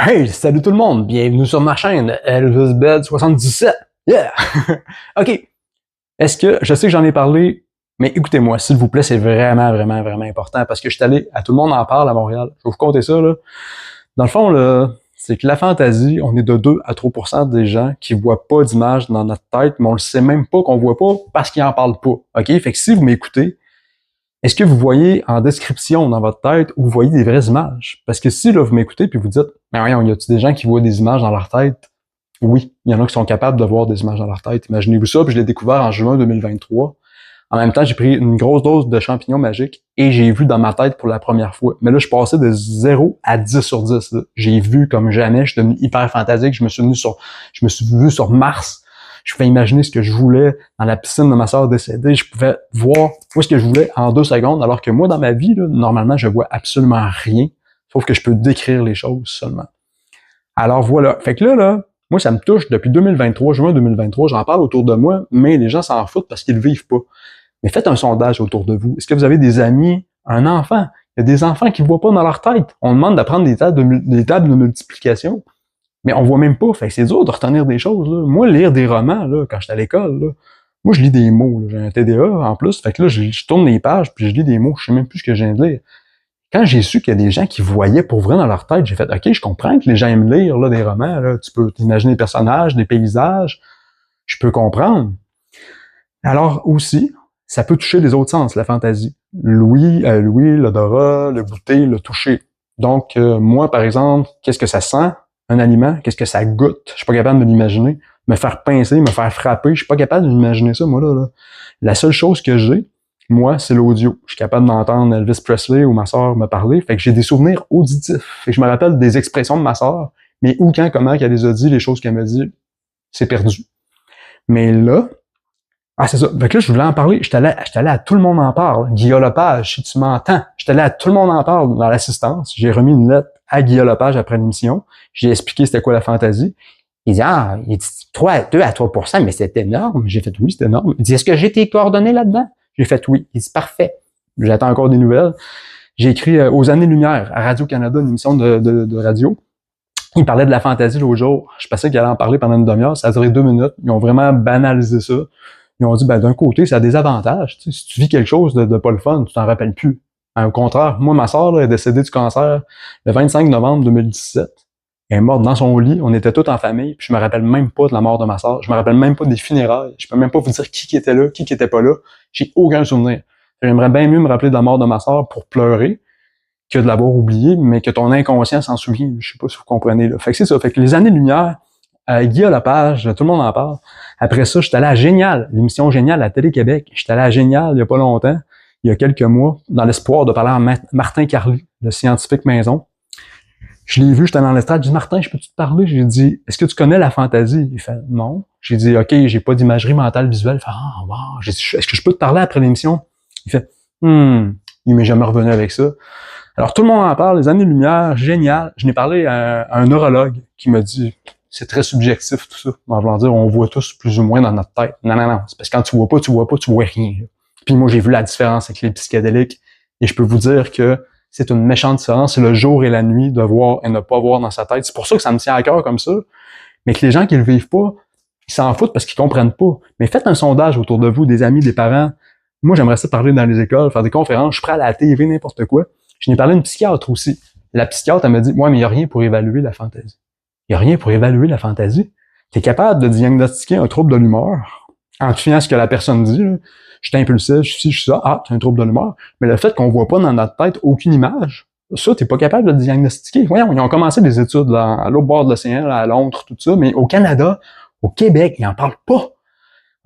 Hey, salut tout le monde, bienvenue sur ma chaîne ElvisBed77. Yeah! OK. Est-ce que, je sais que j'en ai parlé, mais écoutez-moi, s'il vous plaît, c'est vraiment, vraiment, vraiment important parce que je suis allé, à tout le monde en parle à Montréal. Je vais vous compter ça, là. Dans le fond, là, c'est que la fantaisie, on est de 2 à 3% des gens qui voient pas d'image dans notre tête, mais on le sait même pas qu'on voit pas parce qu'ils en parlent pas. OK? Fait que si vous m'écoutez, est-ce que vous voyez en description dans votre tête ou vous voyez des vraies images? Parce que si là, vous m'écoutez puis vous dites, mais voyons, y a-t-il des gens qui voient des images dans leur tête? Oui, il y en a qui sont capables de voir des images dans leur tête. Imaginez-vous ça, puis je l'ai découvert en juin 2023. En même temps, j'ai pris une grosse dose de champignons magiques et j'ai vu dans ma tête pour la première fois. Mais là, je passais de 0 à 10 sur 10. Là. J'ai vu comme jamais, je suis devenu hyper fantasique, je me suis vu sur Mars. Je pouvais imaginer ce que je voulais dans la piscine de ma sœur décédée. Je pouvais voir où ce que je voulais en 2 secondes, alors que moi, dans ma vie, là, normalement, je vois absolument rien, sauf que je peux décrire les choses seulement. Alors voilà. Fait que là, moi, ça me touche depuis 2023, juin 2023, j'en parle autour de moi, mais les gens s'en foutent parce qu'ils le vivent pas. Mais faites un sondage autour de vous. Est-ce que vous avez des amis, un enfant? Il y a des enfants qui ne voient pas dans leur tête. On demande d'apprendre des tables de multiplication. Mais on voit même pas, fait que c'est dur de retenir des choses. Là. Moi, lire des romans, là, quand j'étais à l'école, là, moi, je lis des mots. Là. J'ai un TDA en plus, fait que là, je tourne les pages, puis je lis des mots, je sais même plus ce que je viens de lire. Quand j'ai su qu'il y a des gens qui voyaient pour vrai dans leur tête, j'ai fait, OK, je comprends que les gens aiment lire là, des romans. Là. Tu peux t'imaginer des personnages, des paysages. Je peux comprendre. Alors aussi, ça peut toucher les autres sens, la fantaisie. L'ouïe, l'odorat, le goûter, le toucher. Donc, moi, par exemple, qu'est-ce que ça sent? Un aliment, qu'est-ce que ça goûte? Je suis pas capable de l'imaginer. Me faire pincer, me faire frapper, je suis pas capable d'imaginer ça, moi, là. La seule chose que j'ai, moi, c'est l'audio. Je suis capable d'entendre Elvis Presley ou ma sœur me parler. Fait que j'ai des souvenirs auditifs. Fait que je me rappelle des expressions de ma sœur, mais où, quand, comment qu'elle les a dit, les choses qu'elle me dit, c'est perdu. Mais là, c'est ça. Fait que là, je voulais en parler. J'étais allé à Tout le monde en parle. Guillaume Lepage, si tu m'entends. J'étais allé à Tout le monde en parle dans l'assistance. J'ai remis une lettre à Guillaume Lepage après l'émission. J'ai expliqué c'était quoi la fantaisie. Il dit, il dit 2 à 3%, mais c'est énorme. J'ai fait oui, c'est énorme. Il dit, est-ce que j'ai tes coordonnées là-dedans? J'ai fait oui. Il dit, parfait. J'attends encore des nouvelles. J'ai écrit aux Années-Lumière à Radio-Canada, une émission de radio. Il parlait de la fantaisie l'autre jour. Je pensais qu'il allait en parler pendant une demi-heure. Ça a duré 2 minutes. Ils ont vraiment banalisé ça. Ils ont dit, d'un côté, ça a des avantages. Tu sais, si tu vis quelque chose de pas le fun, tu t'en rappelles plus. Au contraire, moi, ma sœur est décédée du cancer le 25 novembre 2017. Elle est morte dans son lit. On était tous en famille. Puis je me rappelle même pas de la mort de ma sœur. Je me rappelle même pas des funérailles. Je peux même pas vous dire qui était là, qui était pas là. J'ai aucun souvenir. J'aimerais bien mieux me rappeler de la mort de ma sœur pour pleurer que de l'avoir oublié, mais que ton inconscient s'en souvient. Je sais pas si vous comprenez, là. Fait que c'est ça. Fait que les Années-Lumière, Guillaume Lepage, tout le monde en parle. Après ça, j'étais allé à Génial, l'émission Génial à Télé-Québec. J'étais allé à Génial il y a pas longtemps, il y a quelques mois, dans l'espoir de parler à Martin Carly, le scientifique maison. Je l'ai vu, j'étais dans l'estrade, j'ai dit, Martin, je peux-tu te parler? J'ai dit, est-ce que tu connais la fantaisie? Il fait, non. J'ai dit, OK, j'ai pas d'imagerie mentale visuelle. Il fait, wow. J'ai dit, est-ce que je peux te parler après l'émission? Il fait, il m'est jamais revenu avec ça. Alors, tout le monde en parle, les Années-Lumière, Génial. Je n'ai parlé à un neurologue qui m'a dit, c'est très subjectif tout ça. En voulant dire, on voit tous plus ou moins dans notre tête. Non. C'est parce que quand tu vois pas, tu vois rien. Puis moi, j'ai vu la différence avec les psychédéliques et je peux vous dire que c'est une méchante différence. C'est le jour et la nuit de voir et ne pas voir dans sa tête. C'est pour ça que ça me tient à cœur comme ça. Mais que les gens qui le vivent pas, ils s'en foutent parce qu'ils comprennent pas. Mais faites un sondage autour de vous, des amis, des parents. Moi, j'aimerais ça parler dans les écoles, faire des conférences. Je suis prêt à la TV, n'importe quoi. Je n'ai parlé à une psychiatre aussi. La psychiatre, elle m'a dit, ouais, mais il n'y a rien pour évaluer la fantaisie. Il n'y a rien pour évaluer la fantaisie. Tu es capable de diagnostiquer un trouble de l'humeur en te fiant à ce que la personne dit. Là. Je suis impulsif, je suis ça, tu as un trouble de l'humeur. Mais le fait qu'on voit pas dans notre tête aucune image, ça, t'es pas capable de le diagnostiquer. Voyons, ils ont commencé des études là, à l'autre bord de l'océan, à Londres, tout ça, mais au Canada, au Québec, ils en parlent pas.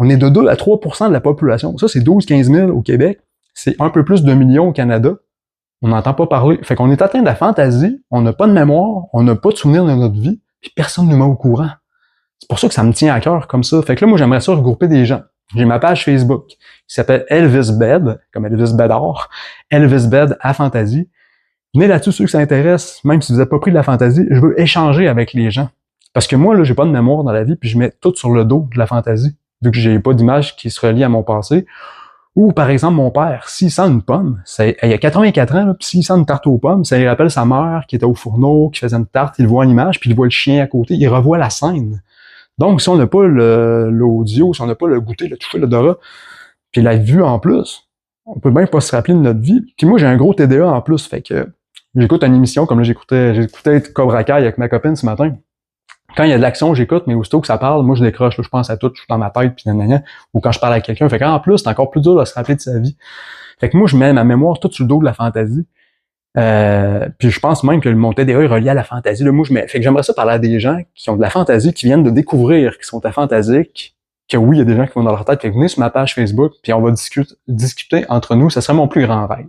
On est de 2 à 3% de la population. Ça, c'est 12-15 000 au Québec. C'est un peu plus d'1 million au Canada. On n'entend pas parler. Fait qu'on est atteint de la fantaisie, on n'a pas de mémoire, on n'a pas de souvenirs de notre vie, puis personne ne nous met au courant. C'est pour ça que ça me tient à cœur comme ça. Fait que là, moi, j'aimerais ça regrouper des gens. J'ai ma page Facebook qui s'appelle ElvisBed, comme Elvis Bédard, ElvisBed à Fantasy. Venez là-dessus, ceux qui s'intéressent, même si vous n'avez pas pris de la fantaisie, je veux échanger avec les gens. Parce que moi, là, j'ai pas de mémoire dans la vie, puis je mets tout sur le dos de la fantaisie, vu que j'ai pas d'image qui se relie à mon passé. Ou, par exemple, mon père, s'il sent une pomme, il a 84 ans, là, puis s'il sent une tarte aux pommes, ça lui rappelle sa mère qui était au fourneau, qui faisait une tarte, il voit l'image, puis il voit le chien à côté, il revoit la scène. Donc, si on n'a pas l'audio, si on n'a pas le goûter, le toucher, l'odorat, puis la vue en plus, on peut même pas se rappeler de notre vie. Puis moi, j'ai un gros TDA en plus, fait que j'écoute une émission, comme là, j'écoutais Cobra Kai avec ma copine ce matin. Quand il y a de l'action, j'écoute, mais aussitôt que ça parle, moi, je décroche, là, je pense à tout, je suis dans ma tête, puis nanana, ou quand je parle à quelqu'un. Fait qu'en plus, c'est encore plus dur de se rappeler de sa vie. Fait que moi, je mets ma mémoire tout sur le dos de la fantaisie. Puis je pense même que mon TDA est relié à la fantaisie. Là, moi, fait que j'aimerais ça parler à des gens qui ont de la fantaisie, qui viennent de découvrir, qui sont aphantasiques, que oui, il y a des gens qui vont dans leur tête. Fait que venez sur ma page Facebook, puis on va discuter entre nous. Ça serait mon plus grand rêve.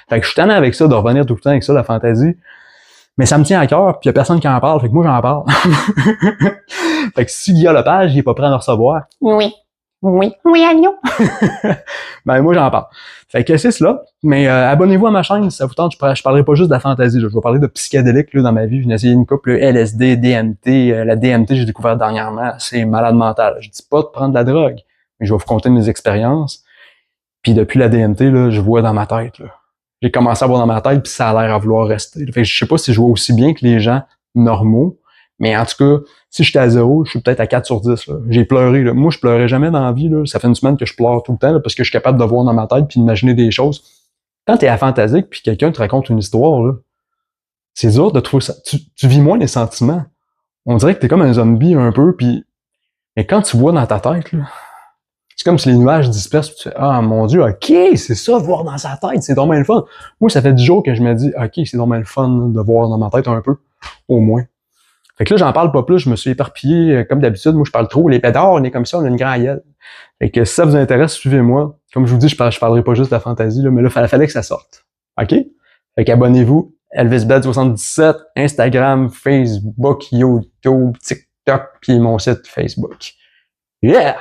Fait que je suis tanné avec ça, de revenir tout le temps avec ça, la fantaisie. Mais ça me tient à cœur, puis il y a personne qui en parle, fait que moi j'en parle. Fait que si Guillaume Lepage, il est pas prêt à me recevoir. Oui. Allô? Ben moi j'en parle. Fait que c'est cela. Mais abonnez-vous à ma chaîne si ça vous tente. Je parlerai pas juste de la fantaisie. Je vais parler de psychédélique là, dans ma vie. J'ai essayé une couple LSD, DMT. La DMT, j'ai découvert dernièrement. C'est malade mental. Je dis pas de prendre de la drogue, mais je vais vous conter mes expériences. Puis depuis la DMT, là, je vois dans ma tête. Là. J'ai commencé à voir dans ma tête, puis ça a l'air à vouloir rester. Fait que je sais pas si je vois aussi bien que les gens normaux, mais en tout cas, si j'étais à 0, je suis peut-être à 4 sur 10. Là. J'ai pleuré. Là. Moi, je pleurais jamais dans la vie. Là. Ça fait une semaine que je pleure tout le temps là, parce que je suis capable de voir dans ma tête puis d'imaginer des choses. Quand t'es aphantasique puis quelqu'un te raconte une histoire, là, c'est dur de trouver ça. Tu vis moins les sentiments. On dirait que t'es comme un zombie un peu, puis mais quand tu vois dans ta tête, là, c'est comme si les nuages dispersent, tu fais, ah mon Dieu, ok, c'est ça, voir dans sa tête, c'est dommage le fun. Moi, ça fait 10 jours que je me dis, ok, c'est dommage le fun de voir dans ma tête un peu, au moins. Fait que là, j'en parle pas plus, je me suis éparpillé, comme d'habitude, moi je parle trop, les pédards, on est comme ça, on a une grande gueule. Fait que si ça vous intéresse, suivez-moi. Comme je vous dis, je parlerai pas juste de la fantaisie, là, mais là, fallait que ça sorte. Ok? Fait qu'abonnez-vous, ElvisBed77, Instagram, Facebook, YouTube, TikTok, puis mon site Facebook. Yeah!